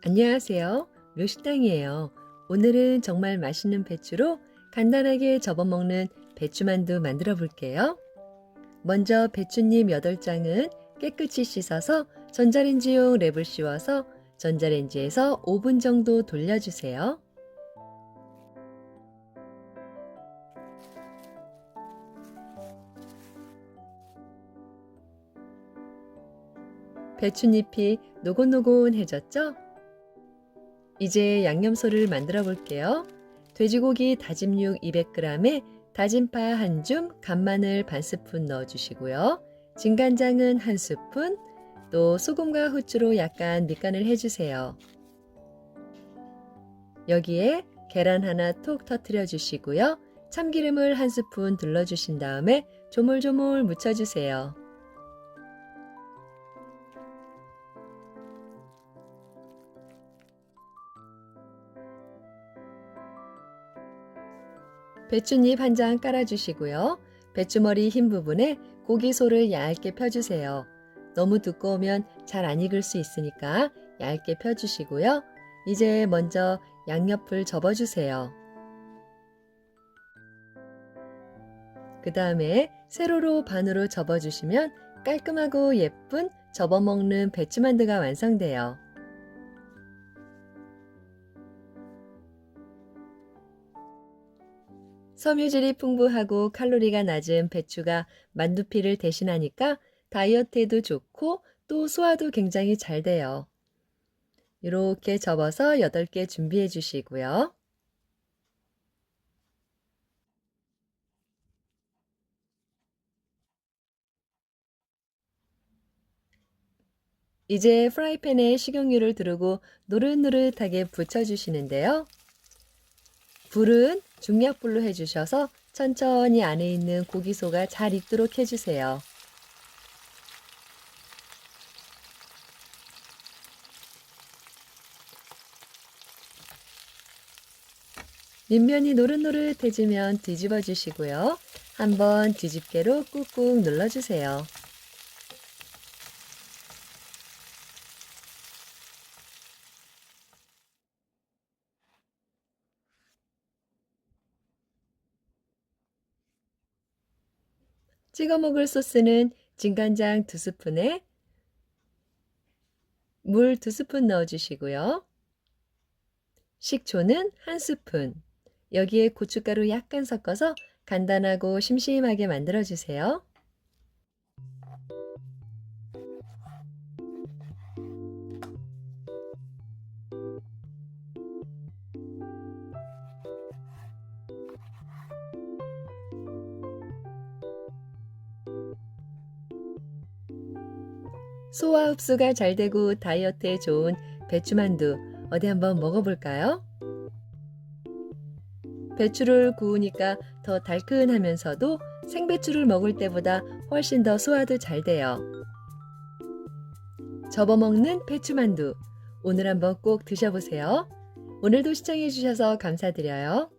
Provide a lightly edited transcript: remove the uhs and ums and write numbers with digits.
안녕하세요. 묘식당이에요. 오늘은 정말 맛있는 배추로 간단하게 접어먹는 배추만두 만들어 볼게요. 먼저 배추잎 8장은 깨끗이 씻어서 전자레인지용 랩을 씌워서 전자레인지에서 5분 정도 돌려주세요. 배추잎이 노곤노곤해졌죠? 이제 양념소를 만들어 볼게요. 돼지고기 다짐육 200g에 다진파 1줌, 간마늘 반 스푼 넣어주시고요. 진간장은 1스푼, 또 소금과 후추로 약간 밑간을 해주세요. 여기에 계란 하나 톡 터뜨려 주시고요. 참기름을 1스푼 둘러주신 다음에 조물조물 묻혀주세요. 배추잎 한 장 깔아주시고요. 배추머리 흰 부분에 고기소를 얇게 펴주세요. 너무 두꺼우면 잘 안 익을 수 있으니까 얇게 펴주시고요. 이제 먼저 양옆을 접어주세요. 그 다음에 세로로 반으로 접어주시면 깔끔하고 예쁜 접어먹는 배추만두가 완성돼요. 섬유질이 풍부하고 칼로리가 낮은 배추가 만두피를 대신하니까 다이어트에도 좋고 또 소화도 굉장히 잘 돼요. 이렇게 접어서 8개 준비해 주시고요. 이제 프라이팬에 식용유를 두르고 노릇노릇하게 부쳐주시는데요. 불은 중약불로 해주셔서 천천히 안에 있는 고기소가 잘 익도록 해주세요. 밑면이 노릇노릇해지면 뒤집어 주시고요. 한번 뒤집개로 꾹꾹 눌러주세요. 찍어 먹을 소스는 진간장 2스푼에 물 2스푼 넣어주시고요. 식초는 1스푼, 여기에 고춧가루 약간 섞어서 간단하고 심심하게 만들어주세요. 소화 흡수가 잘 되고 다이어트에 좋은 배추만두, 어디 한번 먹어볼까요? 배추를 구우니까 더 달큰하면서도 생배추를 먹을 때보다 훨씬 더 소화도 잘 돼요. 접어먹는 배추만두, 오늘 한번 꼭 드셔보세요. 오늘도 시청해주셔서 감사드려요.